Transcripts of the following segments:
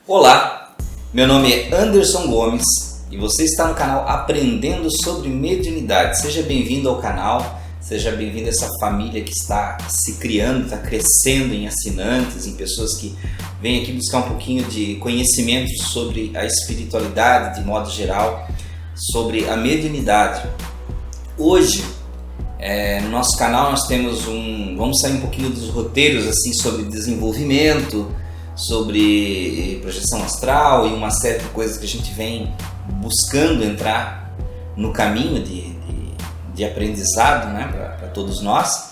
Olá, meu nome é Anderson Gomes e você está no canal Aprendendo sobre Mediunidade. Seja bem-vindo ao canal, seja bem-vindo a essa família que está se criando, está crescendo em assinantes, em pessoas que vêm aqui buscar um pouquinho de conhecimento sobre a espiritualidade de modo geral, sobre a mediunidade. Hoje, no nosso canal nós temos vamos sair um pouquinho dos roteiros assim sobre desenvolvimento, sobre projeção astral e uma série de coisas que a gente vem buscando entrar no caminho de aprendizado, né, para todos nós.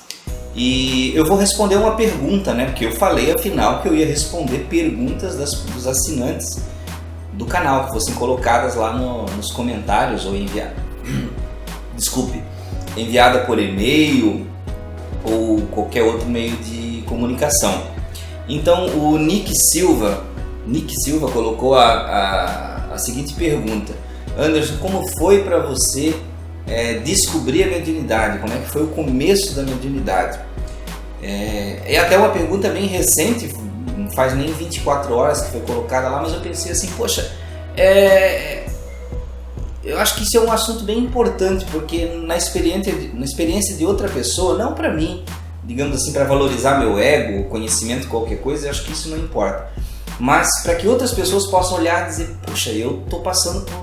E eu vou responder uma pergunta, né, porque eu falei afinal que eu ia responder perguntas dos assinantes do canal que fossem colocadas lá nos comentários ou enviada por e-mail ou qualquer outro meio de comunicação. Então o Nick Silva colocou a seguinte pergunta: Anderson, como foi para você descobrir a mediunidade? Como é que foi o começo da mediunidade? É até uma pergunta bem recente, não faz nem 24 horas que foi colocada lá, mas eu pensei assim, poxa, eu acho que isso é um assunto bem importante, porque na experiência de outra pessoa, não para mim, digamos assim, para valorizar meu ego, conhecimento, qualquer coisa, eu acho que isso não importa. Mas para que outras pessoas possam olhar e dizer, puxa, eu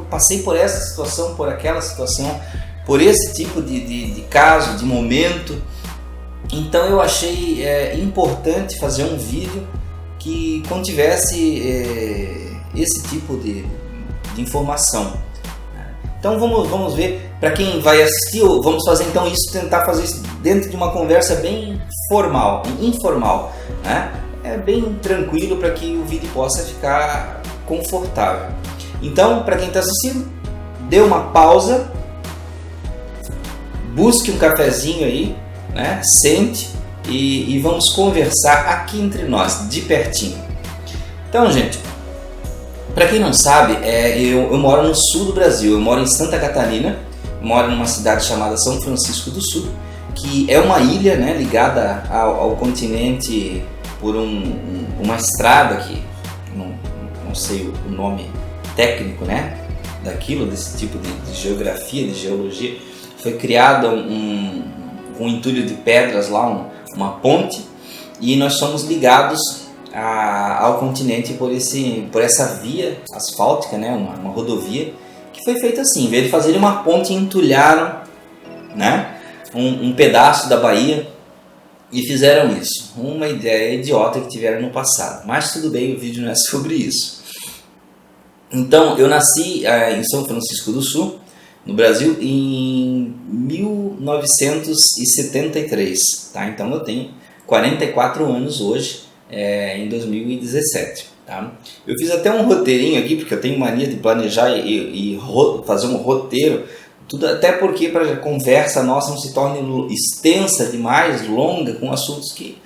passei por essa situação, por aquela situação, por esse tipo de caso, de momento. Então eu achei importante fazer um vídeo que contivesse esse tipo de informação. Então vamos ver, para quem vai assistir, vamos fazer então isso, tentar fazer isso dentro de uma conversa bem informal, né? Bem tranquilo para que o vídeo possa ficar confortável. Então, para quem está assistindo, dê uma pausa, busque um cafezinho aí, né? Sente e vamos conversar aqui entre nós, de pertinho. Então, gente, para quem não sabe, eu moro no sul do Brasil, eu moro em Santa Catarina, moro numa cidade chamada São Francisco do Sul, que é uma ilha, né, ligada ao continente por uma estrada que não sei o nome técnico, né, desse tipo de geografia, de geologia. Foi criada um entulho de pedras lá, uma ponte, e nós somos ligados ao continente por essa via asfáltica, né, uma rodovia que foi feita assim. Em vez de fazer uma ponte, entulharam, né, um pedaço da Bahia e fizeram isso. Uma ideia idiota que tiveram no passado, mas tudo bem, o vídeo não é sobre isso. Então eu nasci em São Francisco do Sul, no Brasil, em 1973, tá? Então eu tenho 44 anos hoje, em 2017, tá? Eu fiz até um roteirinho aqui, porque eu tenho mania de planejar e fazer um roteiro, tudo, até porque para a conversa nossa não se torne extensa demais, longa, com assuntos que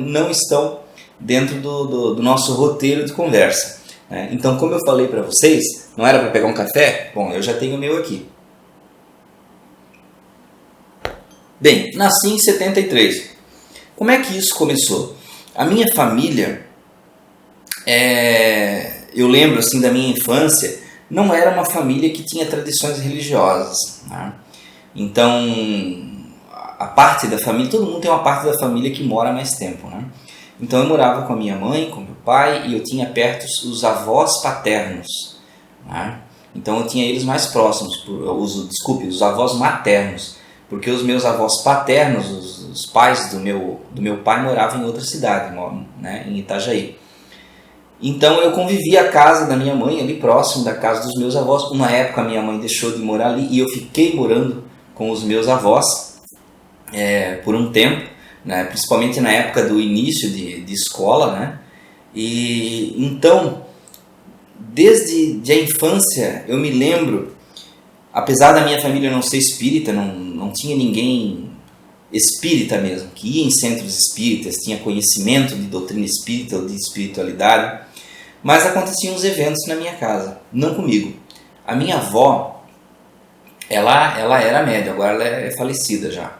não estão dentro do nosso roteiro de conversa, né? Então, como eu falei para vocês, não era para pegar um café? Bom, eu já tenho o meu aqui. Bem, nasci em 73. Como é que isso começou? A minha família, eu lembro assim da minha infância, não era uma família que tinha tradições religiosas, né? Então, a parte da família, todo mundo tem uma parte da família que mora mais tempo, né? Então eu morava com a minha mãe, com meu pai, e eu tinha perto os avós paternos, né? Então eu tinha eles mais próximos, os avós maternos, porque os meus avós paternos, os pais do meu pai moravam em outra cidade, né, em Itajaí. Então eu convivia a casa da minha mãe ali próximo da casa dos meus avós. Uma época a minha mãe deixou de morar ali e eu fiquei morando com os meus avós por um tempo, né, principalmente na época do início de escola, né? E então, desde a infância eu me lembro, apesar da minha família não ser espírita, não tinha ninguém espírita mesmo, que ia em centros espíritas, tinha conhecimento de doutrina espírita ou de espiritualidade, mas aconteciam uns eventos na minha casa, não comigo. A minha avó, ela era médium, agora ela é falecida já,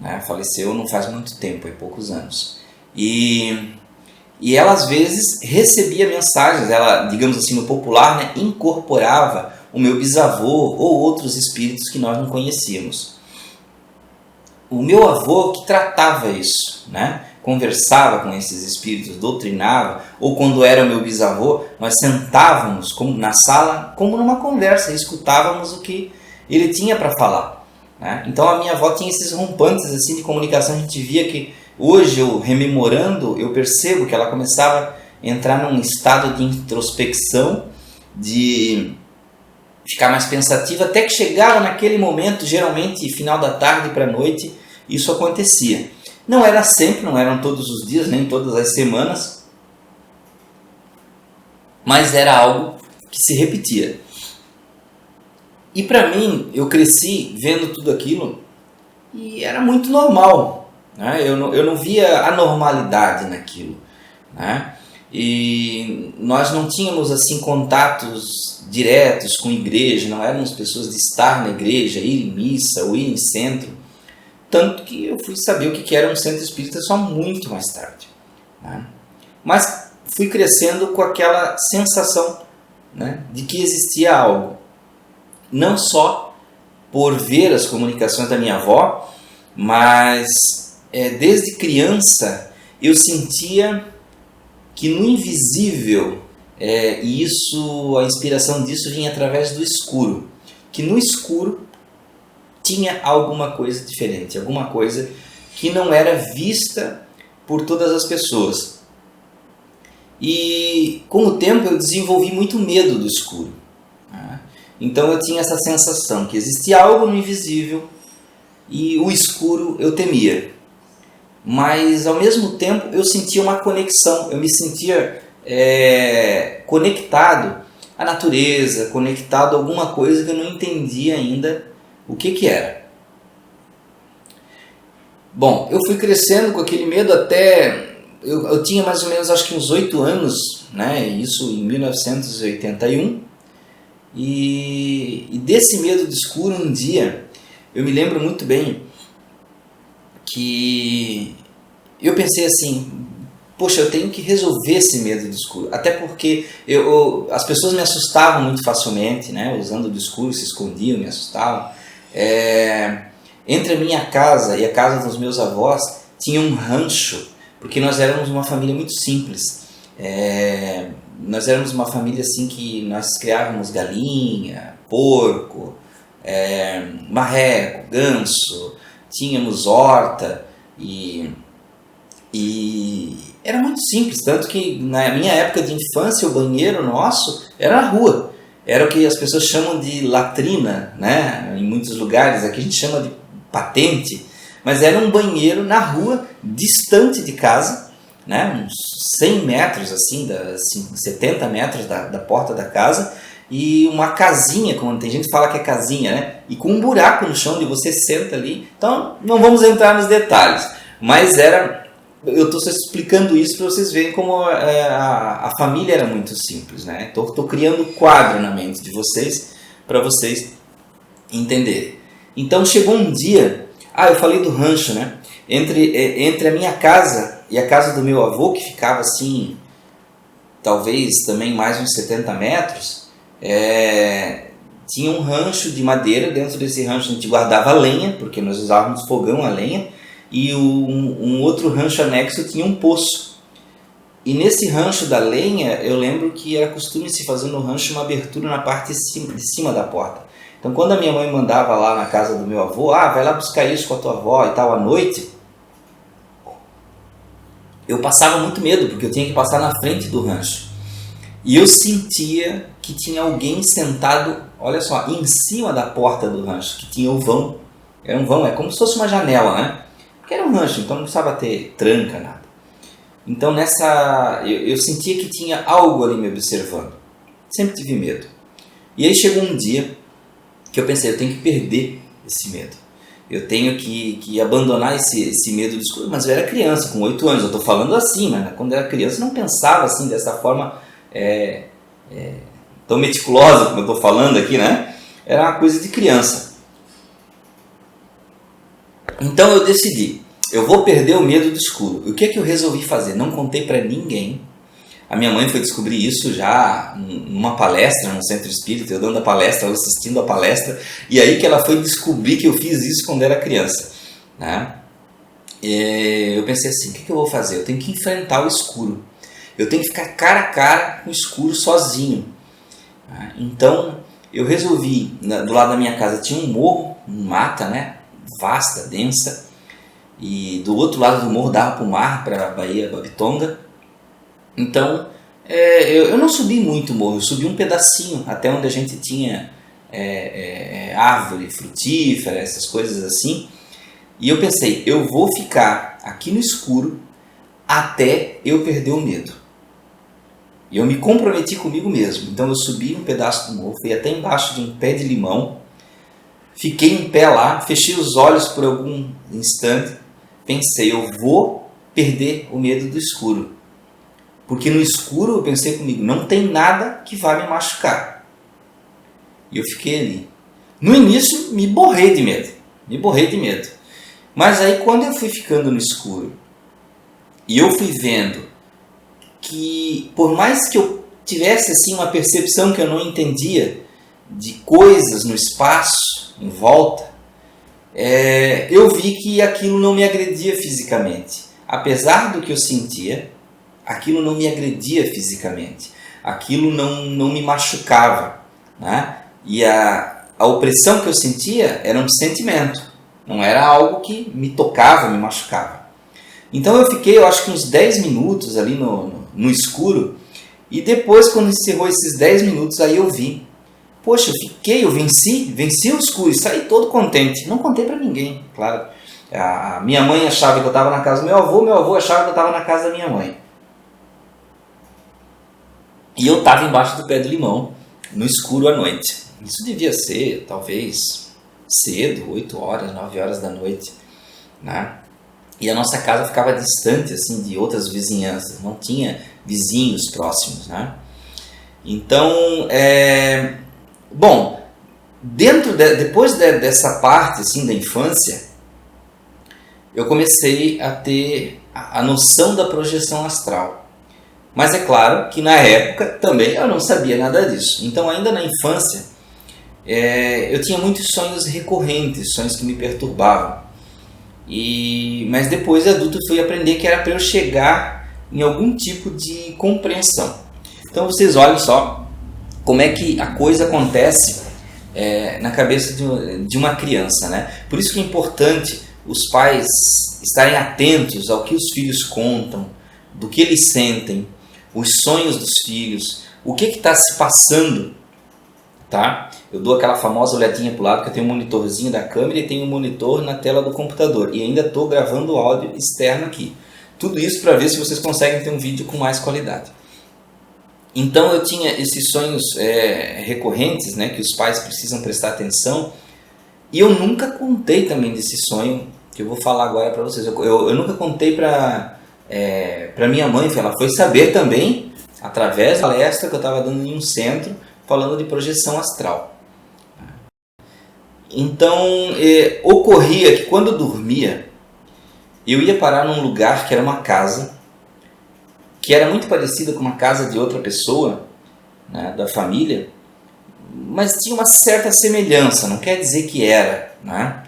né? Faleceu não faz muito tempo, poucos anos. E E ela às vezes recebia mensagens, ela, digamos assim, no popular, né, incorporava o meu bisavô ou outros espíritos que nós não conhecíamos. O meu avô que tratava isso, né? Conversava com esses espíritos, doutrinava, ou quando era o meu bisavô, nós sentávamos na sala como numa conversa, e escutávamos o que ele tinha para falar, né? Então a minha avó tinha esses rompantes assim, de comunicação. A gente via que hoje, eu rememorando, eu percebo que ela começava a entrar num estado de introspecção, de ficar mais pensativa, até que chegava naquele momento, geralmente final da tarde para a noite, isso acontecia. Não era sempre, não eram todos os dias, nem todas as semanas, mas era algo que se repetia. E para mim, eu cresci vendo tudo aquilo e era muito normal, né? Eu não via anormalidade naquilo, né? E nós não tínhamos assim contatos diretos com a igreja, não éramos pessoas de estar na igreja, ir em missa ou ir em centro. Tanto que eu fui saber o que era um centro espírita só muito mais tarde, né? Mas fui crescendo com aquela sensação, né, de que existia algo. Não só por ver as comunicações da minha avó, mas desde criança eu sentia que no invisível, e isso, a inspiração disso vinha através do escuro, que no escuro tinha alguma coisa diferente, alguma coisa que não era vista por todas as pessoas. E com o tempo eu desenvolvi muito medo do escuro, né? Então eu tinha essa sensação que existia algo no invisível e o escuro eu temia. Mas ao mesmo tempo eu sentia uma conexão, eu me sentia conectado à natureza, conectado a alguma coisa que eu não entendia ainda o que era. Bom, eu fui crescendo com aquele medo até... Eu tinha mais ou menos, acho que uns 8 anos, né? Isso em 1981. E desse medo do escuro, um dia, eu me lembro muito bem que eu pensei assim, poxa, eu tenho que resolver esse medo do escuro. Até porque as pessoas me assustavam muito facilmente, né? Usando o escuro, se escondiam, me assustavam. Entre a minha casa e a casa dos meus avós tinha um rancho, porque nós éramos uma família muito simples. Nós éramos uma família assim que nós criávamos galinha, porco, marreco, ganso, tínhamos horta e era muito simples, tanto que na minha época de infância o banheiro nosso era na rua. Era o que as pessoas chamam de latrina, né? Em muitos lugares, aqui a gente chama de patente, mas era um banheiro na rua, distante de casa, né? Uns 100 metros, assim, 70 metros da porta da casa, e uma casinha, como tem gente que fala que é casinha, né? E com um buraco no chão onde você senta ali. Então, não vamos entrar nos detalhes, mas eu estou explicando isso para vocês verem como a família era muito simples, né? Estou criando um quadro na mente de vocês para vocês entenderem. Então chegou um dia, eu falei do rancho, né? Entre a minha casa e a casa do meu avô, que ficava assim, talvez também mais uns 70 metros, tinha um rancho de madeira. Dentro desse rancho a gente guardava lenha, porque nós usávamos fogão a lenha. E um outro rancho anexo tinha um poço. E nesse rancho da lenha, eu lembro que era costume se fazer no rancho uma abertura na parte de cima da porta. Então quando a minha mãe mandava lá na casa do meu avô, vai lá buscar isso com a tua avó e tal, à noite, eu passava muito medo, porque eu tinha que passar na frente do rancho. E eu sentia que tinha alguém sentado, olha só, em cima da porta do rancho, que tinha o vão. Era um vão, como se fosse uma janela, né? Porque era um rancho, então não precisava ter tranca, nada. Então eu sentia que tinha algo ali me observando. Sempre tive medo. E aí chegou um dia que eu pensei, eu tenho que perder esse medo. Eu tenho que abandonar esse medo do escuro. Mas eu era criança, com 8 anos. Eu estou falando assim, mas quando eu era criança eu não pensava assim, dessa forma tão meticulosa como eu estou falando aqui, né? Era uma coisa de criança. Então eu decidi, eu vou perder o medo do escuro. O que é que eu resolvi fazer? Não contei para ninguém. A minha mãe foi descobrir isso já numa palestra, num centro espírita, eu dando a palestra, ela assistindo a palestra, e aí que ela foi descobrir que eu fiz isso quando era criança, né? Eu pensei assim, o que eu vou fazer? Eu tenho que enfrentar o escuro. Eu tenho que ficar cara a cara com o escuro sozinho. Então, eu resolvi, do lado da minha casa tinha um morro, uma mata, né? Vasta, densa, e do outro lado do morro dava para o mar, para a Baía Babitonga. Então, eu não subi muito o morro, eu subi um pedacinho, até onde a gente tinha árvore frutífera, essas coisas assim. E eu pensei, eu vou ficar aqui no escuro até eu perder o medo. E eu me comprometi comigo mesmo. Então eu subi um pedaço do morro, fui até embaixo de um pé de limão, fiquei em pé lá, fechei os olhos por algum instante, pensei, eu vou perder o medo do escuro. Porque no escuro eu pensei comigo, não tem nada que vá me machucar. E eu fiquei ali. No início me borrei de medo. Mas aí quando eu fui ficando no escuro e eu fui vendo que por mais que eu tivesse assim uma percepção que eu não entendia de coisas no espaço, em volta, eu vi que aquilo não me agredia fisicamente. Apesar do que eu sentia, aquilo não me agredia fisicamente. Aquilo não me machucava, né? E a opressão que eu sentia era um sentimento. Não era algo que me tocava, me machucava. Então eu fiquei, eu acho que uns 10 minutos ali no escuro. E depois, quando encerrou esses 10 minutos, aí eu vi. Poxa, eu venci o escuro e saí todo contente. Não contei para ninguém, claro. A minha mãe achava que eu estava na casa do meu avô achava que eu estava na casa da minha mãe. E eu estava embaixo do pé do limão, no escuro à noite. Isso devia ser, talvez, cedo, 8 horas, 9 horas da noite, né? E a nossa casa ficava distante assim, de outras vizinhanças, não tinha vizinhos próximos, né? Então, bom, depois dessa parte assim, da infância, eu comecei a ter a noção da projeção astral. Mas é claro que na época também eu não sabia nada disso. Então ainda na infância eu tinha muitos sonhos recorrentes, sonhos que me perturbavam. Mas depois de adulto eu fui aprender que era para eu chegar em algum tipo de compreensão. Então vocês olhem só como é que a coisa acontece na cabeça de uma criança, né? Por isso que é importante os pais estarem atentos ao que os filhos contam, do que eles sentem, os sonhos dos filhos, o que está se passando, tá? Eu dou aquela famosa olhadinha para o lado, que eu tenho um monitorzinho da câmera e tenho um monitor na tela do computador. E ainda estou gravando o áudio externo aqui. Tudo isso para ver se vocês conseguem ter um vídeo com mais qualidade. Então eu tinha esses sonhos recorrentes, né, que os pais precisam prestar atenção. E eu nunca contei também desse sonho, que eu vou falar agora para vocês. Eu nunca contei para minha mãe, ela foi saber também através da palestra que eu estava dando em um centro falando de projeção astral. Então ocorria que quando eu dormia eu ia parar num lugar que era uma casa que era muito parecida com uma casa de outra pessoa, né, da família, mas tinha uma certa semelhança, não quer dizer que era, né?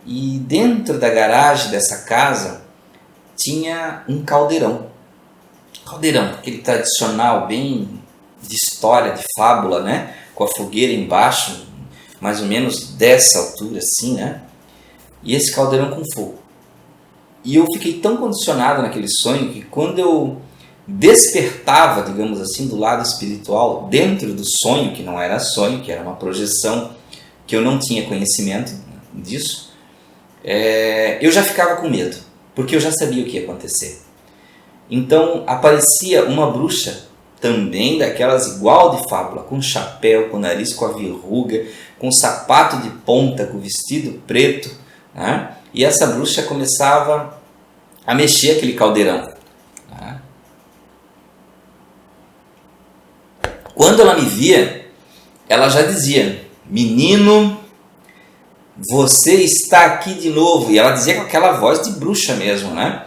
E dentro da garagem dessa casa tinha um caldeirão, aquele tradicional, bem de história, de fábula, né? Com a fogueira embaixo, mais ou menos dessa altura assim, né? E esse caldeirão com fogo. E eu fiquei tão condicionado naquele sonho que quando eu despertava, digamos assim, do lado espiritual, dentro do sonho, que não era sonho, que era uma projeção, que eu não tinha conhecimento disso, eu já ficava com medo, porque eu já sabia o que ia acontecer. Então aparecia uma bruxa, também daquelas igual de fábula, com chapéu, com nariz com a verruga, com sapato de ponta, com vestido preto, né? E essa bruxa começava a mexer aquele caldeirão. Né? Quando ela me via, ela já dizia: menino, você está aqui de novo. E ela dizia com aquela voz de bruxa mesmo, né?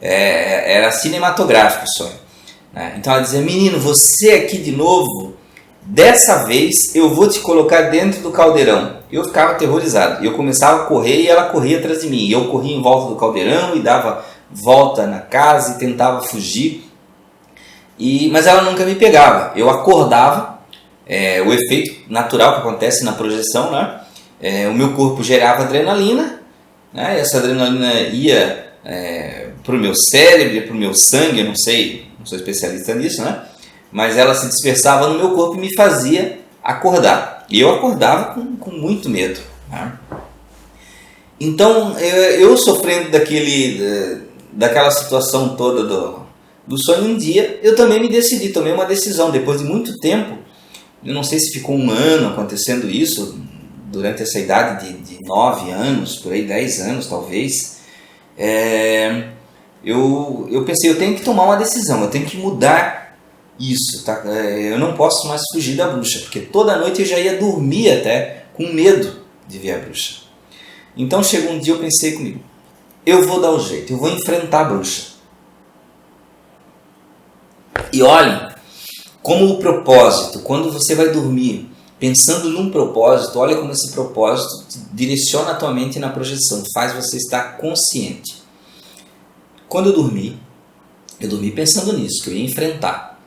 Era cinematográfico o sonho, né? Então ela dizia, menino, você aqui de novo, dessa vez eu vou te colocar dentro do caldeirão. Eu ficava aterrorizado, eu começava a correr e ela corria atrás de mim. Eu corria em volta do caldeirão e dava volta na casa e tentava fugir, mas ela nunca me pegava. Eu acordava, o efeito natural que acontece na projeção, né? O meu corpo gerava adrenalina, né? Essa adrenalina ia para o meu cérebro, para o meu sangue, eu não sei, não sou especialista nisso, né? Mas ela se dispersava no meu corpo e me fazia acordar. E eu acordava com muito medo, né? Então, eu sofrendo daquela situação toda do sonho, um dia eu também me decidi, tomei uma decisão, depois de muito tempo, eu não sei se ficou um ano acontecendo isso, durante essa idade de 9 anos, por aí 10 anos talvez, eu pensei, eu tenho que tomar uma decisão, eu tenho que mudar isso, tá? Eu não posso mais fugir da bruxa, porque toda noite eu já ia dormir até com medo de ver a bruxa. Então chegou um dia, eu pensei comigo, eu vou dar o jeito, eu vou enfrentar a bruxa. E olhem, como o propósito, quando você vai dormir pensando num propósito, olha como esse propósito direciona a tua mente na projeção, faz você estar consciente. Quando eu dormi pensando nisso, que eu ia enfrentar.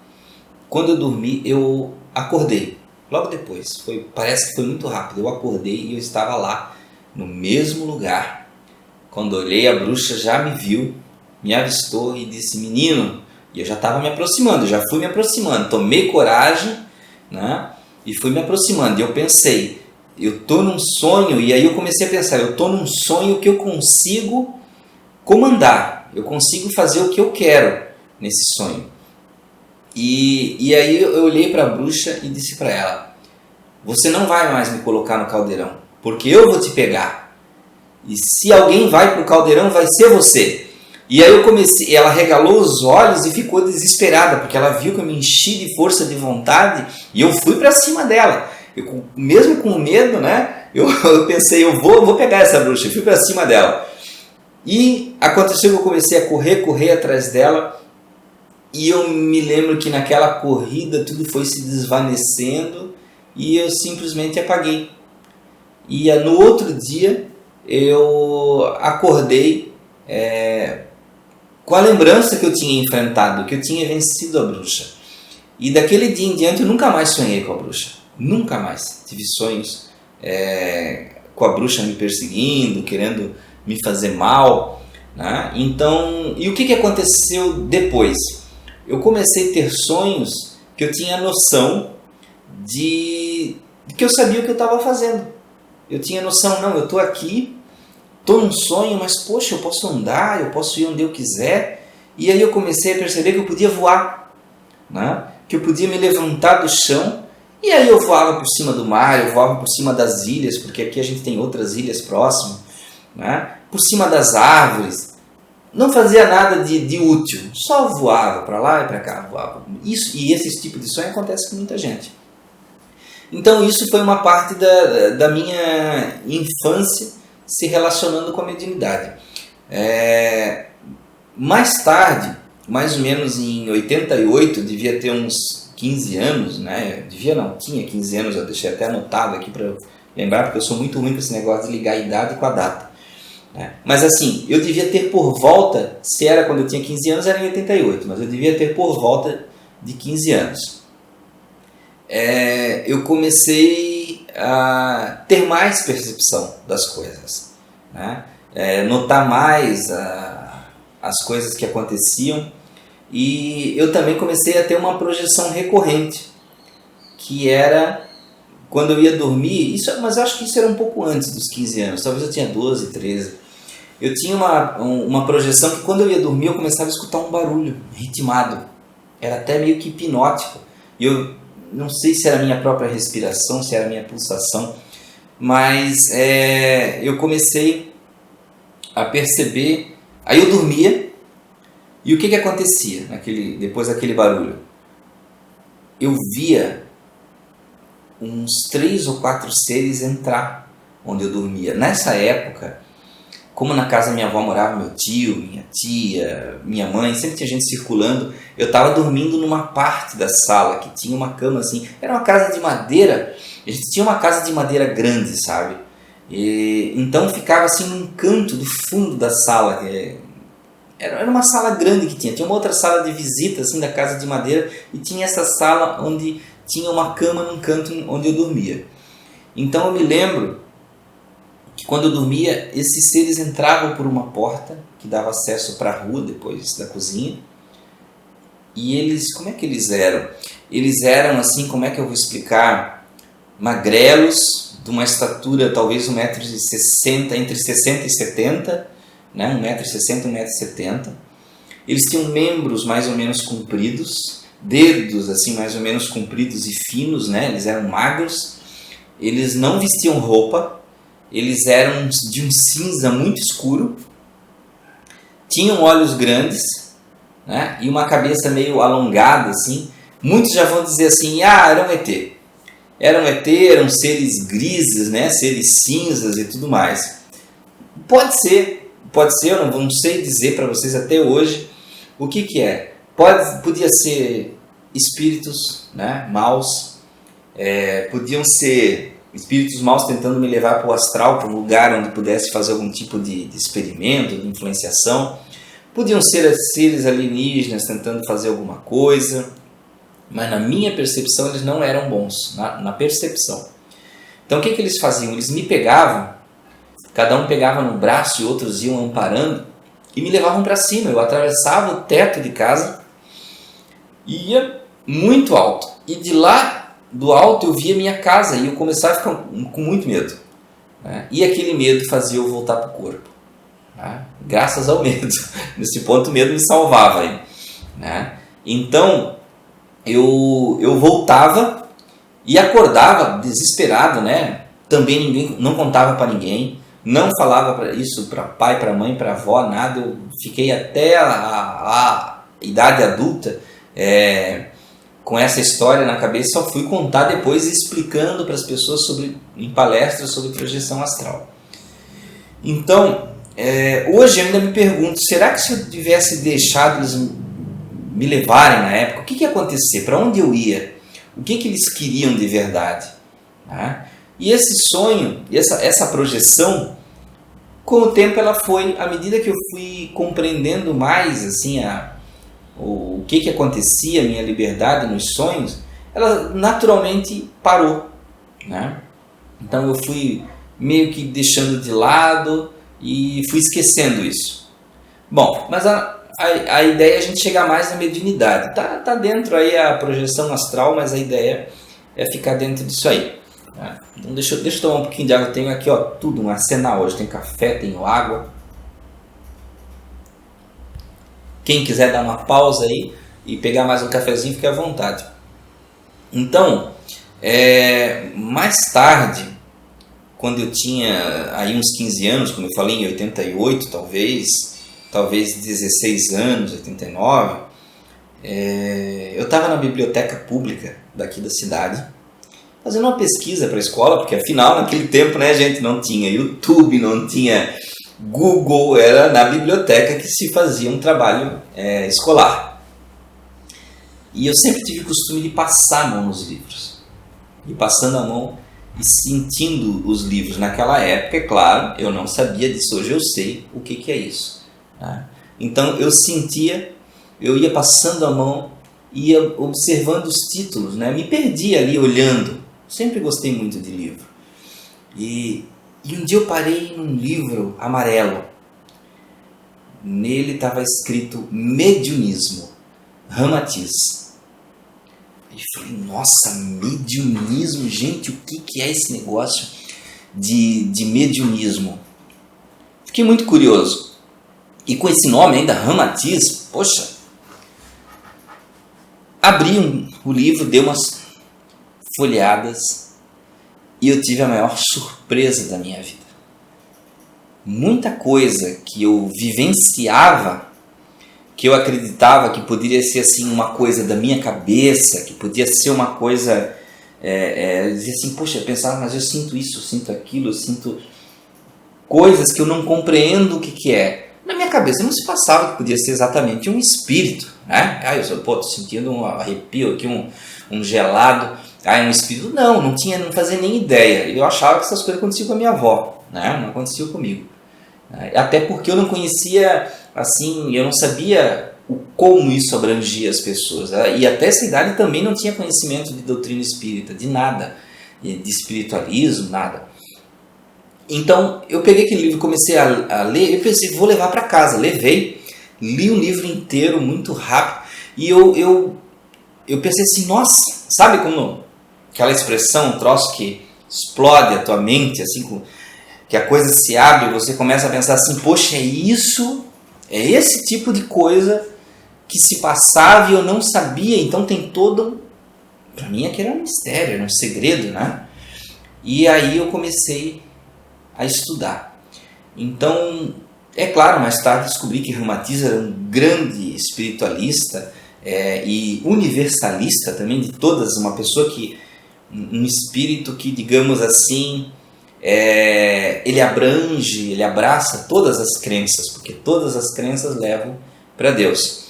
Quando eu dormi, eu acordei. Logo depois, parece que foi muito rápido, eu acordei e eu estava lá, no mesmo lugar. Quando olhei, a bruxa já me viu, me avistou e disse, menino, e eu já estava me aproximando, já fui me aproximando, tomei coragem, né? E fui me aproximando, e eu pensei, eu estou num sonho, e aí eu comecei a pensar, eu estou num sonho que eu consigo comandar, eu consigo fazer o que eu quero nesse sonho. E aí eu olhei para a bruxa e disse para ela, você não vai mais me colocar no caldeirão, porque eu vou te pegar, e se alguém vai para o caldeirão vai ser você. E aí eu comecei, ela regalou os olhos e ficou desesperada, porque ela viu que eu me enchi de força de vontade e eu fui para cima dela. Mesmo com medo, né? Eu pensei, eu vou pegar essa bruxa, eu fui para cima dela. E aconteceu que eu comecei a correr atrás dela e eu me lembro que naquela corrida tudo foi se desvanecendo e eu simplesmente apaguei. E no outro dia eu acordei com a lembrança que eu tinha enfrentado, que eu tinha vencido a bruxa. E daquele dia em diante eu nunca mais sonhei com a bruxa. Nunca mais tive sonhos com a bruxa me perseguindo, querendo me fazer mal, né? Então, e o que aconteceu depois? Eu comecei a ter sonhos que eu tinha noção de que eu sabia o que eu estava fazendo. Eu tinha noção, não, eu estou aqui, estou num sonho, mas poxa, eu posso andar, eu posso ir onde eu quiser. E aí eu comecei a perceber que eu podia voar, né? Que eu podia me levantar do chão. E aí eu voava por cima do mar, eu voava por cima das ilhas, porque aqui a gente tem outras ilhas próximas, né? Por cima das árvores. Não fazia nada de útil, só voava para lá e para cá, voava. E esse tipo de sonho acontece com muita gente. Então isso foi uma parte da minha infância se relacionando com a mediunidade. Mais tarde, mais ou menos em 88, devia ter uns 15 anos, né? Tinha 15 anos, eu deixei até anotado aqui para lembrar, porque eu sou muito ruim com esse negócio de ligar a idade com a data. Mas assim, eu devia ter por volta, se era quando eu tinha 15 anos, era em 88, mas eu devia ter por volta de 15 anos. Eu comecei a ter mais percepção das coisas, né? Notar mais as coisas que aconteciam, e eu também comecei a ter uma projeção recorrente, que era quando eu ia dormir, mas eu acho que isso era um pouco antes dos 15 anos, talvez eu tinha 12, 13. Eu tinha uma projeção que quando eu ia dormir eu começava a escutar um barulho ritmado, era até meio que hipnótico, e eu não sei se era a minha própria respiração, se era a minha pulsação, mas eu comecei a perceber, aí eu dormia, e o que acontecia depois daquele barulho? Eu via uns 3 ou 4 seres entrar onde eu dormia. Nessa época, como na casa da minha avó morava meu tio, minha tia, minha mãe, sempre tinha gente circulando, eu estava dormindo numa parte da sala que tinha uma cama assim. Era uma casa de madeira, a gente tinha uma casa de madeira grande, sabe? Então ficava assim num canto do fundo da sala. Era uma sala grande que tinha uma outra sala de visita assim da casa de madeira e tinha essa sala onde tinha uma cama num canto onde eu dormia. Então eu me lembro que quando eu dormia, esses seres entravam por uma porta que dava acesso para a rua depois da cozinha. E eles, como é que eles eram? Eles eram assim, como é que eu vou explicar? Magrelos, de uma estatura talvez 1,60 m, entre 60 e 70, né? 1,60 m, 1,70 m. Eles tinham membros mais ou menos compridos, dedos assim mais ou menos compridos e finos, né? Eles eram magros, eles não vestiam roupa, eles eram de um cinza muito escuro, tinham olhos grandes, né? E uma cabeça meio alongada assim. Muitos já vão dizer assim, era um ET. Era um ET, eram seres grises, né? Seres cinzas e tudo mais. Pode ser, eu não sei dizer para vocês até hoje o que é. Podia ser espíritos, né? Maus, podiam ser espíritos maus tentando me levar para o astral, para um lugar onde pudesse fazer algum tipo de experimento, de influenciação. Podiam ser seres alienígenas tentando fazer alguma coisa, mas na minha percepção eles não eram bons, na percepção. Então o que eles faziam? Eles me pegavam, cada um pegava no braço e outros iam amparando e me levavam para cima. Eu atravessava o teto de casa e ia muito alto. E de lá do alto eu via minha casa e eu começava a ficar com muito medo, né? E aquele medo fazia eu voltar para o corpo, né? Graças ao medo. Nesse ponto o medo me salvava aí, né? Então eu voltava e acordava desesperado, né? Também ninguém, não contava para ninguém, não falava isso para pai, para mãe, para avó, nada. Eu fiquei até a idade adulta com essa história na cabeça, só fui contar depois explicando para as pessoas em palestras sobre projeção astral. Então, hoje eu ainda me pergunto, será que se eu tivesse deixado eles me levarem na época, o que ia acontecer? Para onde eu ia? O que eles queriam de verdade? Né? E esse sonho, essa projeção, com o tempo ela foi, à medida que eu fui compreendendo mais assim o que acontecia, a minha liberdade nos sonhos, ela naturalmente parou, né? Então eu fui meio que deixando de lado e fui esquecendo isso. Bom, mas a ideia é a gente chegar mais na mediunidade. Tá dentro aí a projeção astral, mas a ideia é ficar dentro disso aí. Né? Então deixa eu tomar um pouquinho de água. Eu tenho aqui tudo, um arsenal hoje. Tem café, tenho água. Quem quiser dar uma pausa aí e pegar mais um cafezinho, fique à vontade. Então, mais tarde, quando eu tinha aí uns 15 anos, como eu falei, em 88 talvez 16 anos, 89, eu estava na biblioteca pública daqui da cidade, fazendo uma pesquisa para a escola, porque afinal naquele tempo, né, gente, não tinha YouTube, não tinha Google, era na biblioteca que se fazia um trabalho escolar. E eu sempre tive o costume de passar a mão nos livros, e passando a mão e sentindo os livros. Naquela época, é claro, eu não sabia disso, hoje eu sei o que é isso. Né? Então eu sentia, eu ia passando a mão, ia observando os títulos, né? Me perdia ali olhando, sempre gostei muito de livro. E um dia eu parei num livro amarelo, nele estava escrito Mediunismo, Ramatiz. E falei, nossa, mediunismo, gente, o que é esse negócio de mediunismo? Fiquei muito curioso. E com esse nome ainda, Ramatiz, poxa, abri o livro, dei umas folheadas e eu tive a maior surpresa da minha vida. Muita coisa que eu vivenciava, que eu acreditava que poderia ser assim uma coisa da minha cabeça, que podia ser uma coisa dizia assim, poxa, eu pensava, mas eu sinto isso, eu sinto aquilo, eu sinto coisas que eu não compreendo o que é. Na minha cabeça não se passava que podia ser exatamente um espírito, né? Eu sou, tô sentindo um arrepio aqui, um gelado, é um espírito. Não fazia nem ideia. Eu achava que essas coisas aconteciam com a minha avó, né? Não aconteciam comigo. Até porque eu não conhecia, assim, eu não sabia como isso abrangia as pessoas. E até essa idade também não tinha conhecimento de doutrina espírita, de nada, de espiritualismo, nada. Então eu peguei aquele livro, comecei a ler, eu pensei, vou levar para casa. Levei, li o livro inteiro muito rápido e eu pensei assim, nossa, sabe como aquela expressão, um troço que explode a tua mente, assim, que a coisa se abre e você começa a pensar assim, poxa, é esse tipo de coisa que se passava e eu não sabia, então tem todo, para mim aquilo era um mistério, era um segredo, né? E aí eu comecei a estudar. Então, é claro, mais tarde descobri que Ramatiz era um grande espiritualista e universalista também, de todas, uma pessoa que, um espírito que, digamos assim, ele abrange, ele abraça todas as crenças, porque todas as crenças levam para Deus.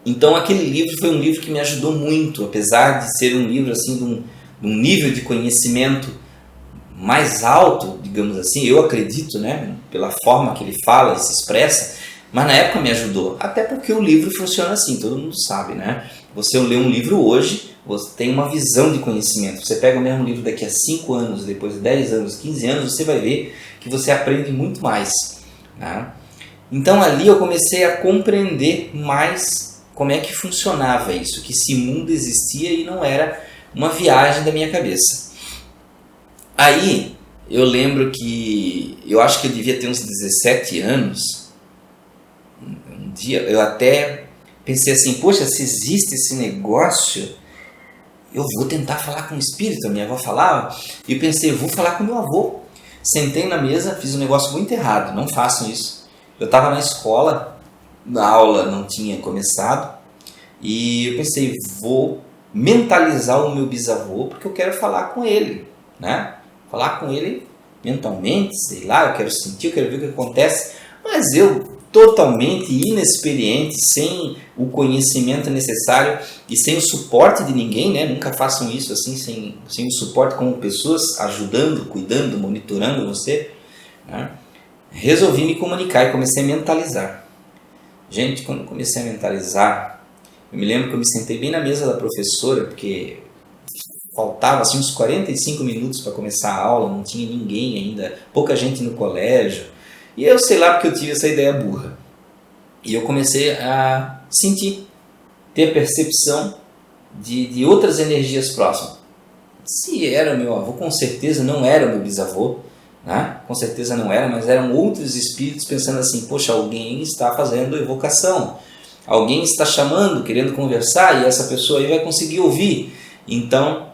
Então aquele livro foi um livro que me ajudou muito, apesar de ser um livro assim de um nível de conhecimento mais alto, digamos assim, eu acredito, né, pela forma que ele fala e se expressa, mas na época me ajudou, até porque o livro funciona assim, todo mundo sabe, né? Você lê um livro hoje, você tem uma visão de conhecimento, você pega o mesmo livro daqui a 5 anos, depois de 10 anos, 15 anos, você vai ver que você aprende muito mais, né? Então ali eu comecei a compreender mais como é que funcionava isso, que esse mundo existia e não era uma viagem da minha cabeça. Aí eu lembro que eu acho que eu devia ter uns 17 anos. Um dia eu até pensei assim, poxa, se existe esse negócio, eu vou tentar falar com o espírito. A minha avó falava, e eu pensei, eu vou falar com meu avô. Sentei na mesa, fiz um negócio muito errado, não façam isso. Eu estava na escola, a aula não tinha começado, e eu pensei, vou mentalizar o meu bisavô, porque eu quero falar com ele, né? Falar com ele mentalmente, sei lá, eu quero sentir, eu quero ver o que acontece, mas eu totalmente inexperiente, sem o conhecimento necessário e sem o suporte de ninguém, né? Nunca façam isso assim, sem o suporte como pessoas ajudando, cuidando, monitorando você, né? Resolvi me comunicar e comecei a mentalizar. Gente, quando eu comecei a mentalizar, eu me lembro que eu me sentei bem na mesa da professora, porque faltava assim, uns 45 minutos para começar a aula, não tinha ninguém ainda, pouca gente no colégio. E eu sei lá porque eu tive essa ideia burra. E eu comecei a sentir, ter percepção de outras energias próximas. Se era meu avô, com certeza não era meu bisavô, né? Com certeza não era, mas eram outros espíritos pensando assim, poxa, alguém está fazendo evocação, alguém está chamando, querendo conversar e essa pessoa aí vai conseguir ouvir. Então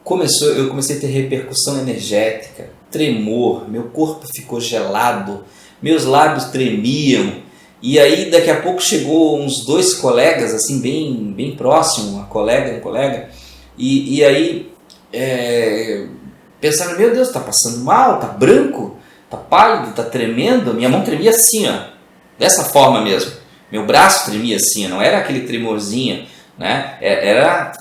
eu comecei a ter repercussão energética, tremor, meu corpo ficou gelado, meus lábios tremiam, e aí daqui a pouco chegou uns 2 colegas, assim, bem próximo, um colega, e aí pensaram, meu Deus, tá passando mal, tá branco, tá pálido, tá tremendo, minha mão tremia assim, ó, dessa forma mesmo, meu braço tremia assim, não era aquele tremorzinho, né? Era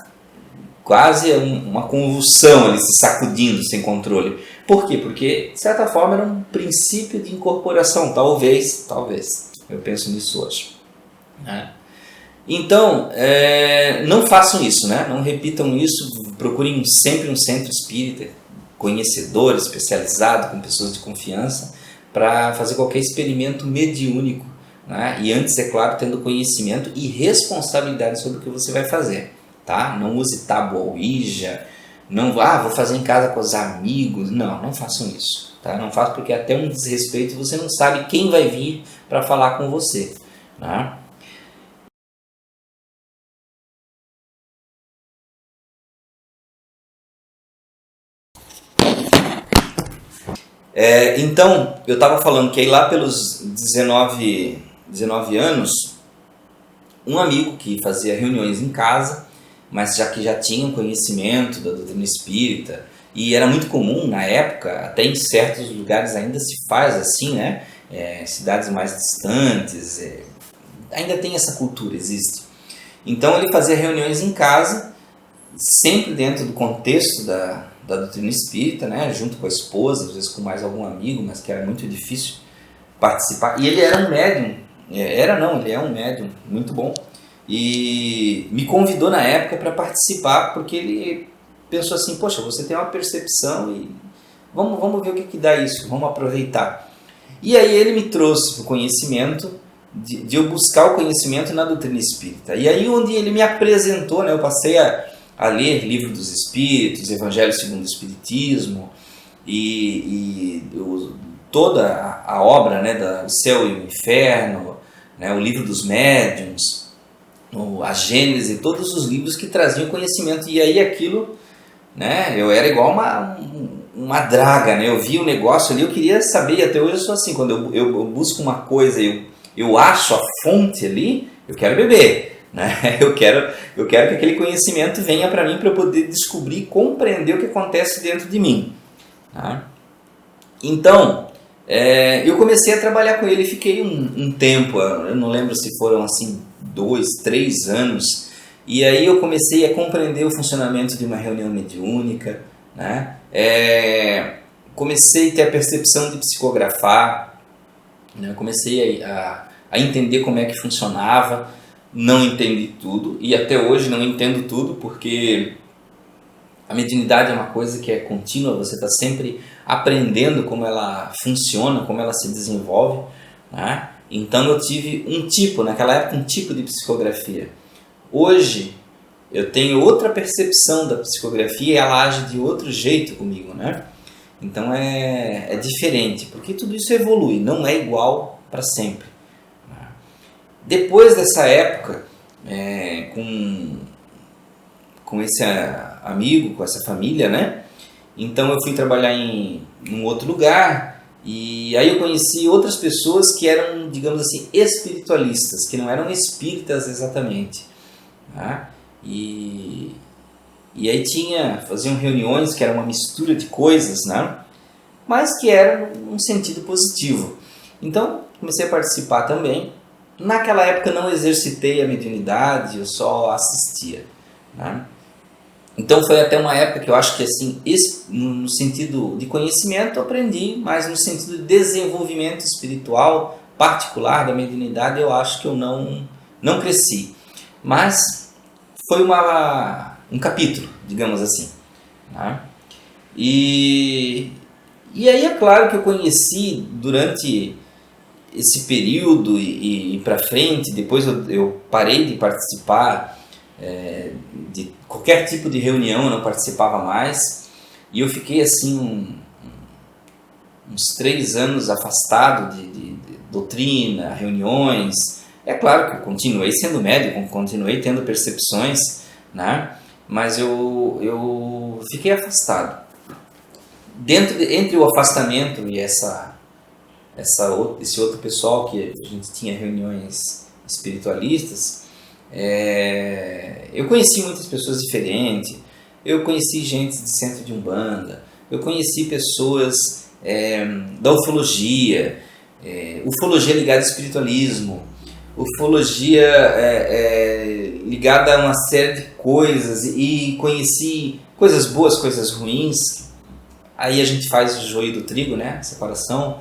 quase uma convulsão, ele se sacudindo sem controle. Por quê? Porque, de certa forma, era um princípio de incorporação, talvez, eu penso nisso hoje, né? Então, não façam isso, né? Não repitam isso, procurem sempre um centro espírita, conhecedor, especializado, com pessoas de confiança, para fazer qualquer experimento mediúnico, né? E antes, é claro, tendo conhecimento e responsabilidade sobre o que você vai fazer. Tá? Não use tábua ouija, não vou fazer em casa com os amigos, não façam isso, tá? Não façam porque é até um desrespeito, você não sabe quem vai vir para falar com você, né? Então, eu estava falando que aí lá pelos 19 anos, um amigo que fazia reuniões em casa mas já tinham conhecimento da doutrina espírita, e era muito comum na época, até em certos lugares ainda se faz assim, né? Cidades mais distantes, ainda tem essa cultura, existe. Então ele fazia reuniões em casa, sempre dentro do contexto da doutrina espírita, né? Junto com a esposa, às vezes com mais algum amigo, mas que era muito difícil participar. E ele era um médium, ele é um médium muito bom, e me convidou na época para participar, porque ele pensou assim, poxa, você tem uma percepção e vamos ver o que dá isso, vamos aproveitar. E aí ele me trouxe o conhecimento, de eu buscar o conhecimento na doutrina espírita. E aí onde ele me apresentou, né, eu passei a ler Livro dos Espíritos, Evangelho segundo o Espiritismo, toda a obra, né, O Céu e o Inferno, né, o Livro dos Médiuns, a Gênese, todos os livros que traziam conhecimento. E aí aquilo, né, eu era igual uma draga, né, eu via o negócio ali, eu queria saber, e até hoje eu sou assim, quando eu busco uma coisa, eu acho a fonte ali, eu quero beber, né? Eu quero que aquele conhecimento venha para mim, para eu poder descobrir e compreender o que acontece dentro de mim, tá? Então, eu comecei a trabalhar com ele, fiquei um tempo, eu não lembro se foram assim 2, 3 anos, e aí eu comecei a compreender o funcionamento de uma reunião mediúnica, né? Comecei a ter a percepção de psicografar, né? Comecei a entender como é que funcionava. Não entendi tudo, e até hoje não entendo tudo, porque a mediunidade é uma coisa que é contínua, você está sempre aprendendo como ela funciona, como ela se desenvolve, né? Então eu tive naquela época, um tipo de psicografia. Hoje eu tenho outra percepção da psicografia e ela age de outro jeito comigo, né? Então é diferente, porque tudo isso evolui, não é igual para sempre. Depois dessa época, com esse amigo, com essa família, né? Então eu fui trabalhar em um outro lugar, e aí eu conheci outras pessoas que eram, digamos assim, espiritualistas, que não eram espíritas exatamente, tá? E aí faziam reuniões que eram uma mistura de coisas, né? Mas que eram um sentido positivo. Então comecei a participar também. Naquela época não exercitei a mediunidade, eu só assistia, né? Então foi até uma época que eu acho que assim, no sentido de conhecimento eu aprendi, mas no sentido de desenvolvimento espiritual particular da mediunidade eu acho que eu não cresci. Mas foi um capítulo, digamos assim, né? E aí é claro que eu conheci durante esse período e para frente, depois eu parei de participar de qualquer tipo de reunião, eu não participava mais, e eu fiquei assim uns 3 anos afastado de doutrina, reuniões. É claro que eu continuei sendo médico, continuei tendo percepções, né? Mas eu fiquei afastado. Entre o afastamento e esse outro pessoal que a gente tinha reuniões espiritualistas, eu conheci muitas pessoas diferentes, eu conheci gente de centro de Umbanda, eu conheci pessoas da ufologia, ufologia ligada ao espiritualismo, ufologia ligada a uma série de coisas, e conheci coisas boas, coisas ruins. Aí a gente faz o joio do trigo, né? Separação.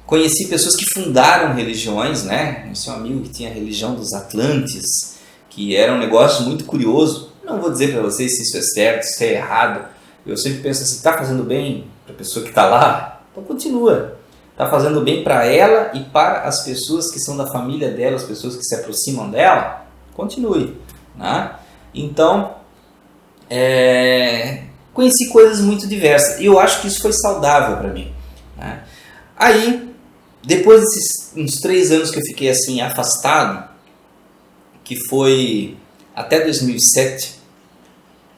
Conheci pessoas que fundaram religiões, né? Conheci um amigo que tinha a religião dos Atlantes, que era um negócio muito curioso. Não vou dizer para vocês se isso é certo, se é errado. Eu sempre penso assim, está fazendo bem para a pessoa que está lá? Então continua. Está fazendo bem para ela e para as pessoas que são da família dela, as pessoas que se aproximam dela? Continue, né? Então, conheci coisas muito diversas e eu acho que isso foi saudável para mim, né? Aí, depois desses uns 3 anos que eu fiquei assim afastado, que foi até 2007,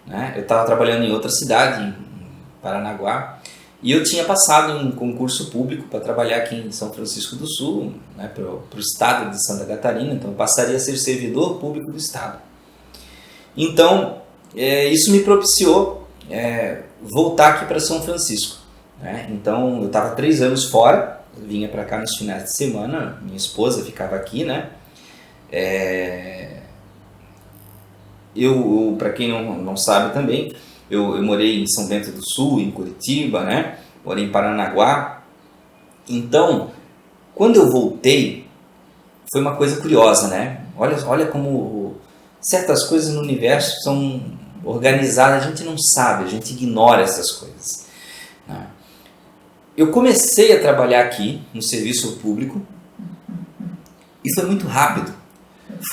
né? Eu estava trabalhando em outra cidade, em Paranaguá, e eu tinha passado em um concurso público para trabalhar aqui em São Francisco do Sul, né, para o estado de Santa Catarina. Então eu passaria a ser servidor público do estado. Então isso me propiciou voltar aqui para São Francisco, né? Então eu estava 3 anos fora, eu vinha para cá nos finais de semana, minha esposa ficava aqui, né? Eu, para quem não sabe também, eu morei em São Bento do Sul, em Curitiba, né? Morei em Paranaguá. Então, quando eu voltei, foi uma coisa curiosa, né? Olha como certas coisas no universo são organizadas, a gente não sabe, a gente ignora essas coisas, né? Eu comecei a trabalhar aqui no serviço público e foi muito rápido.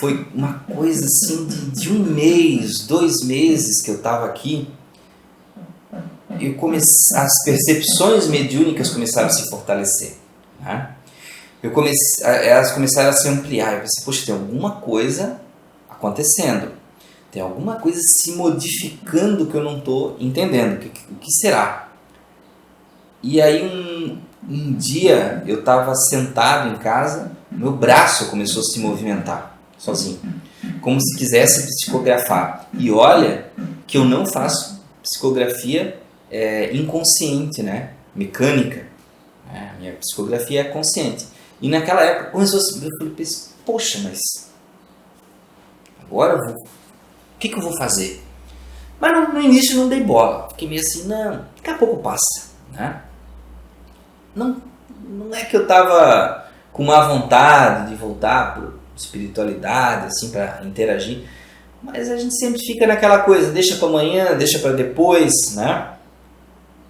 Foi uma coisa assim de 1 mês, 2 meses que eu estava aqui. As percepções mediúnicas começaram a se fortalecer, né? Elas começaram a se ampliar. Eu pensei, poxa, tem alguma coisa acontecendo, tem alguma coisa se modificando que eu não estou entendendo. O que será? E aí um dia eu estava sentado em casa, meu braço começou a se movimentar sozinho, como se quisesse psicografar. E olha que eu não faço psicografia inconsciente, né? Mecânica. Minha psicografia é consciente. E naquela época começou a se... Eu falei, poxa, mas agora o que eu vou fazer? Mas no início não dei bola. Fiquei meio assim, não, daqui a pouco passa, né? Não é que eu estava com má vontade de voltar para espiritualidade, assim, para interagir, mas a gente sempre fica naquela coisa, deixa para amanhã, deixa para depois, né?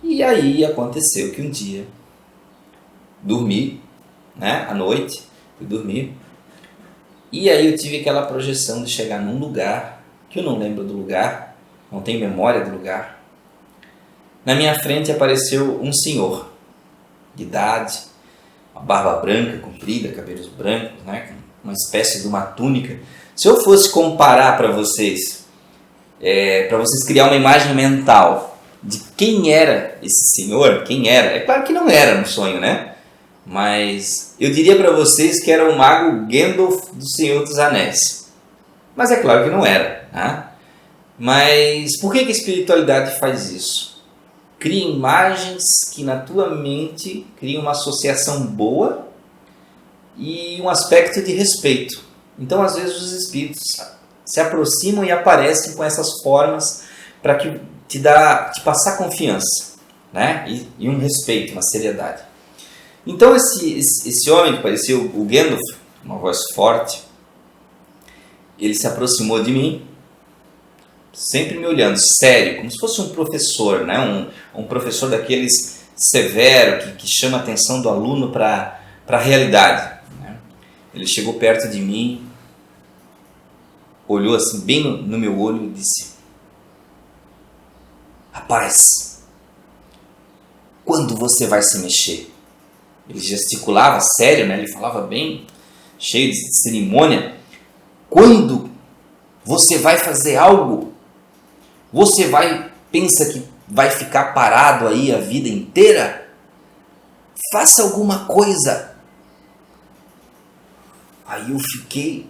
E aí aconteceu que um dia dormi, né? À noite, fui dormir, e aí eu tive aquela projeção de chegar num lugar que eu não lembro do lugar, não tenho memória do lugar. Na minha frente apareceu um senhor de idade, uma barba branca, comprida, cabelos brancos, né? Uma espécie de uma túnica. Se eu fosse comparar para vocês criar uma imagem mental de quem era esse senhor, é claro que não era no sonho, né? Mas eu diria para vocês que era o mago Gandalf do Senhor dos Anéis. Mas é claro que não era, né? Mas por que a espiritualidade faz isso? Cria imagens que na tua mente criam uma associação boa e um aspecto de respeito. Então, às vezes, os espíritos se aproximam e aparecem com essas formas para que te passar confiança, né? E um respeito, uma seriedade. Então, esse homem que parecia o Gandalf, uma voz forte, ele se aproximou de mim, sempre me olhando, sério, como se fosse um professor, né? Um professor daqueles severo, que chama a atenção do aluno para a realidade, né? Ele chegou perto de mim, olhou assim bem no meu olho e disse: rapaz, quando você vai se mexer? Ele gesticulava sério, né? Ele falava bem, cheio de cerimônia. Quando você vai fazer algo, você pensa que vai ficar parado aí a vida inteira? Faça alguma coisa. Aí eu fiquei...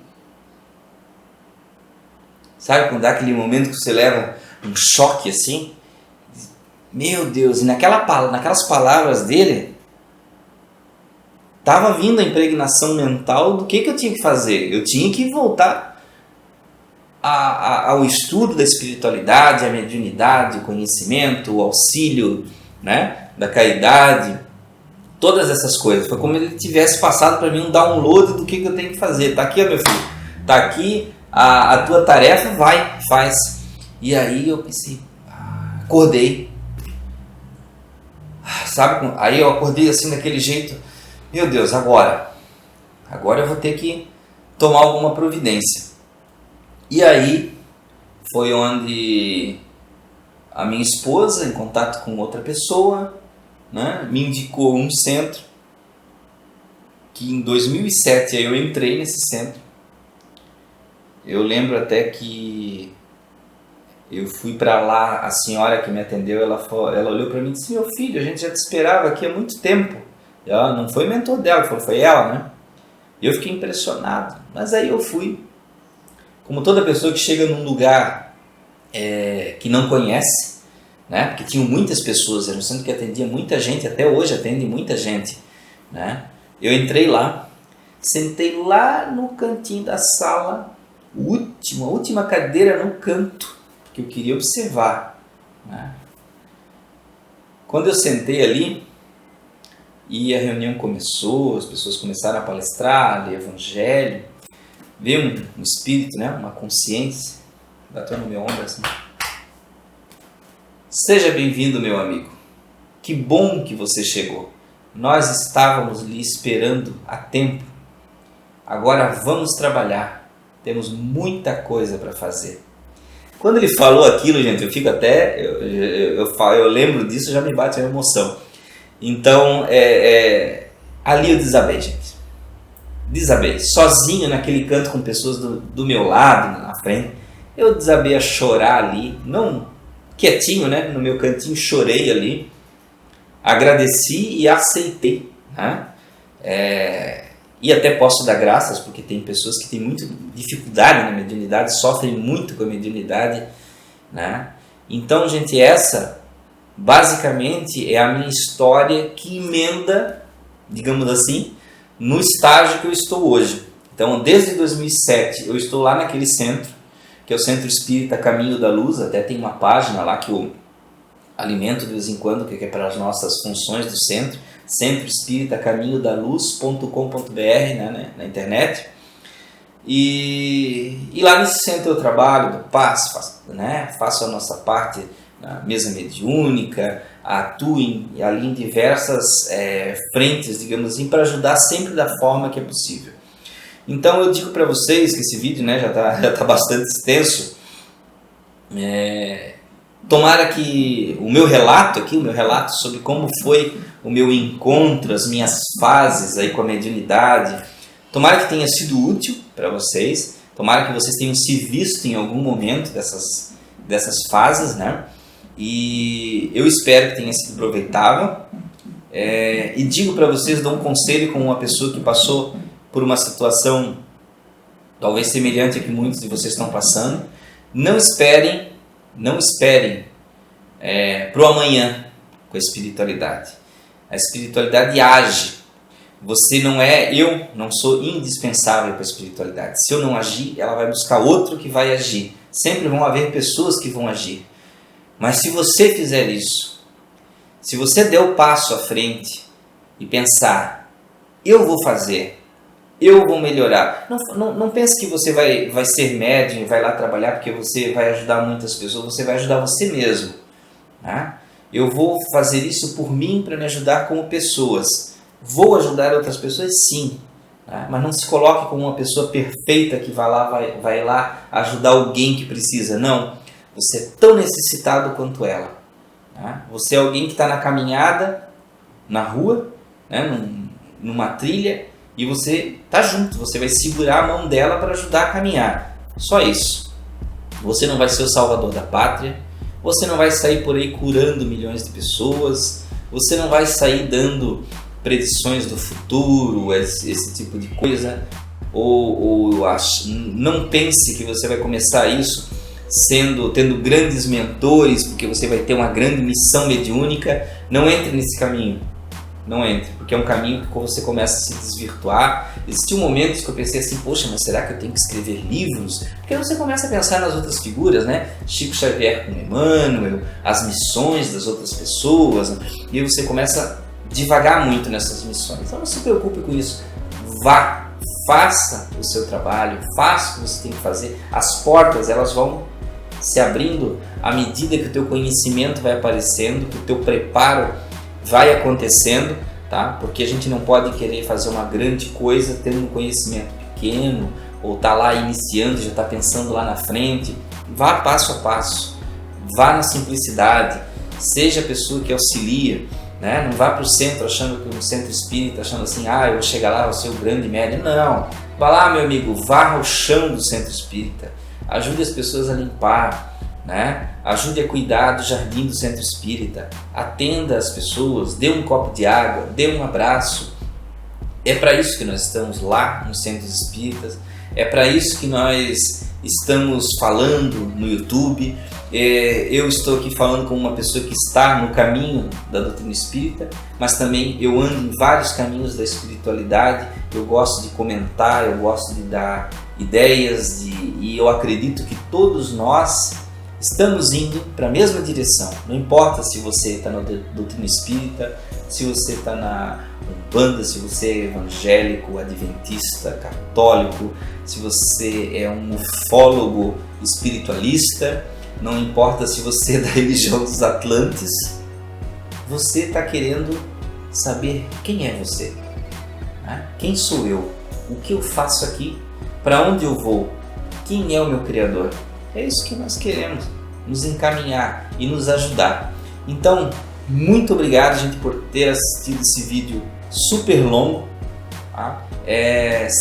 Sabe quando dá aquele momento que você leva um choque assim? Meu Deus, e naquelas palavras dele, estava vindo a impregnação mental do que eu tinha que fazer. Eu tinha que voltar ao estudo da espiritualidade, à mediunidade, o conhecimento, o auxílio, né, da caridade, todas essas coisas. Foi como ele tivesse passado para mim um download do que eu tenho que fazer. Está aqui, meu filho, está aqui a tua tarefa, vai, faz. E aí eu pensei, acordei. Sabe, aí eu acordei assim daquele jeito, meu Deus, agora eu vou ter que tomar alguma providência. E aí foi onde a minha esposa, em contato com outra pessoa, né, me indicou um centro, que em 2007 eu entrei nesse centro. Eu lembro até que eu fui para lá, a senhora que me atendeu, ela olhou para mim e disse: meu filho, a gente já te esperava aqui há muito tempo. Ela não foi mentor dela, foi ela, né? E eu fiquei impressionado. Mas aí eu fui. Como toda pessoa que chega num lugar que não conhece, né? Porque tinham muitas pessoas, era um centro que atendia muita gente, até hoje atende muita gente, né? Eu entrei lá, sentei lá no cantinho da sala, a última cadeira no canto, que eu queria observar, né? Quando eu sentei ali e a reunião começou, as pessoas começaram a palestrar, ler evangelho, veio um espírito, né? Uma consciência, bateu no meu ombro assim: seja bem-vindo, meu amigo, que bom que você chegou, nós estávamos lhe esperando há tempo, agora vamos trabalhar, temos muita coisa para fazer. Quando ele falou aquilo, gente, eu fico até, eu lembro disso, já me bate a emoção. Então, ali eu desabei, gente. Desabei, sozinho naquele canto com pessoas do meu lado, na frente. Eu desabei a chorar ali, não quietinho, né? No meu cantinho, chorei ali. Agradeci e aceitei, né? E até posso dar graças, porque tem pessoas que têm muita dificuldade na mediunidade, sofrem muito com a mediunidade, né? Então, gente, essa basicamente é a minha história que emenda, digamos assim, no estágio que eu estou hoje. Então, desde 2007, eu estou lá naquele centro, que é o Centro Espírita Caminho da Luz, até tem uma página lá que eu alimento de vez em quando, que é para as nossas funções do centro, Centro Espírita Caminho da Luz.com.br, né, na internet. E lá nesse centro eu trabalho, faço a nossa parte na mesa mediúnica, atuo ali em diversas frentes, digamos assim, para ajudar sempre da forma que é possível. Então eu digo para vocês que esse vídeo, né, já tá bastante extenso. Tomara que o meu relato sobre como foi o meu encontro, as minhas fases aí com a mediunidade, tomara que tenha sido útil para vocês, tomara que vocês tenham se visto em algum momento dessas fases, né? E eu espero que tenha sido aproveitável. E digo para vocês, dou um conselho como uma pessoa que passou por uma situação talvez semelhante a que muitos de vocês estão passando. Não esperem para o amanhã com a espiritualidade. A espiritualidade age. Eu não sou indispensável para a espiritualidade. Se eu não agir, ela vai buscar outro que vai agir. Sempre vão haver pessoas que vão agir. Mas se você fizer isso, se você der o passo à frente e pensar, eu vou fazer, eu vou melhorar. Não pense que você vai ser médium e vai lá trabalhar porque você vai ajudar muitas pessoas, você vai ajudar você mesmo. Né? Eu vou fazer isso por mim para me ajudar como pessoas. Vou ajudar outras pessoas, sim. Né? Mas não se coloque como uma pessoa perfeita que vai lá ajudar alguém que precisa. Não. Você é tão necessitado quanto ela. Né? Você é alguém que está na caminhada, na rua, né? Numa trilha, e você está junto. Você vai segurar a mão dela para ajudar a caminhar. Só isso. Você não vai ser o salvador da pátria. Você não vai sair por aí curando milhões de pessoas. Você não vai sair dando predições do futuro, esse tipo de coisa. Não pense que você vai começar isso tendo grandes mentores, porque você vai ter uma grande missão mediúnica. Não entre nesse caminho. Não entre, porque é um caminho que você começa a se desvirtuar. Existiam momentos que eu pensei assim, poxa, mas será que eu tenho que escrever livros? Porque você começa a pensar nas outras figuras, né? Chico Xavier com Emmanuel, as missões das outras pessoas, né? E você começa a divagar muito nessas missões. Então não se preocupe com isso. Vá, faça o seu trabalho, faça o que você tem que fazer. As portas, elas vão se abrindo à medida que o teu conhecimento vai aparecendo, que o teu preparo vai acontecendo, tá? Porque a gente não pode querer fazer uma grande coisa tendo um conhecimento pequeno, ou tá lá iniciando, já está pensando lá na frente. Vá passo a passo, vá na simplicidade, seja a pessoa que auxilia, né? Não vá para o centro achando que no centro espírita, achando assim, eu vou chegar lá, vou ser o grande médium. Não, vá lá, meu amigo, vá ao chão do centro espírita, ajude as pessoas a limpar, né? Ajude a cuidar do jardim do centro espírita, atenda as pessoas, dê um copo de água, dê um abraço. É para isso que nós estamos lá nos centros espíritas, é para isso que nós estamos falando no YouTube, eu estou aqui falando como uma pessoa que está no caminho da doutrina espírita, mas também eu ando em vários caminhos da espiritualidade. Eu gosto de comentar, eu gosto de dar ideias e eu acredito que todos nós estamos indo para a mesma direção. Não importa se você está na doutrina espírita, se você está na Umbanda, se você é evangélico, adventista, católico, se você é um ufólogo espiritualista, não importa se você é da religião dos Atlantes, você está querendo saber quem é você, né? Quem sou eu? O que eu faço aqui? Para onde eu vou? Quem é o meu Criador? É isso que nós queremos, nos encaminhar e nos ajudar. Então, muito obrigado, gente, por ter assistido esse vídeo super longo. Tá?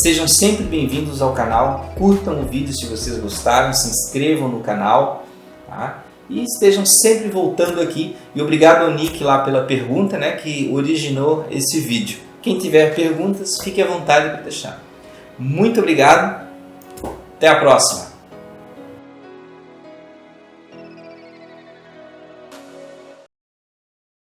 Sejam sempre bem-vindos ao canal, curtam o vídeo se vocês gostaram, se inscrevam no canal, tá? E estejam sempre voltando aqui. E obrigado ao Nick lá pela pergunta, né, que originou esse vídeo. Quem tiver perguntas, fique à vontade para deixar. Muito obrigado, até a próxima!